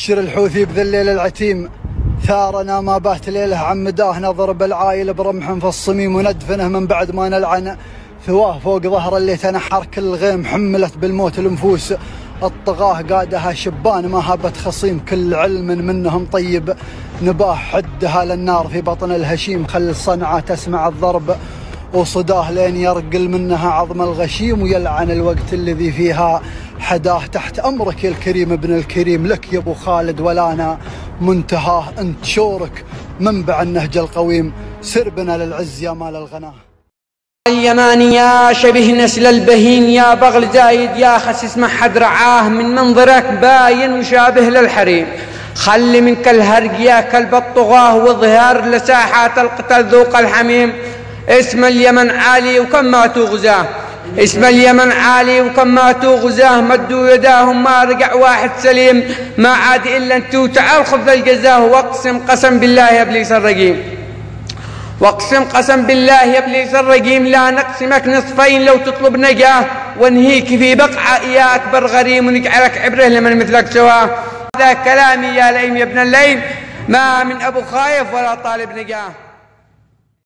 بشر الحوثي بذا الليل العتيم ثارنا ما بات ليله عمداه نضرب العايل برمح في الصميم وندفنه من بعد ما نلعن ثواه فوق ظهر اللي تنحر كل غيم حملت بالموت النفوس الطغاه قادها شبان ما هبت خصيم كل علم منهم طيب نباه حدها للنار في بطن الهشيم خل صنعة تسمع الضرب وصداه لين يرقل منها عظم الغشيم ويلعن الوقت الذي فيها حداه تحت أمرك يا الكريم ابن الكريم لك يا أبو خالد ولانا منتهاه أنت شورك منبع النهج القويم سربنا للعز يا مال الغناه. اليماني يا شبه نسل البهيم يا بغل زايد يا خسس ما حد رعاه من منظرك باين وشابه للحريم خلي منك الهرق يا كلب الطغاه واظهر لساحات القتل ذوق الحميم. اسم اليمن عالي وكم ماتوا غزاه اسم اليمن عالي وكم ماتوا غزاه مدوا يداهم ما رجع واحد سليم ما عاد إلا انتو تعال خذ الجزاه واقسم قسم بالله يا ابليس الرجيم واقسم قسم بالله يا ابليس الرجيم لا نقسمك نصفين لو تطلب نجاه ونهيك في بقعة يا أكبر غريم ونجعلك عبره لمن مثلك سواه. هذا كلامي يا لئيم يا ابن اللئيم ما من أبو خايف ولا طالب نجاه.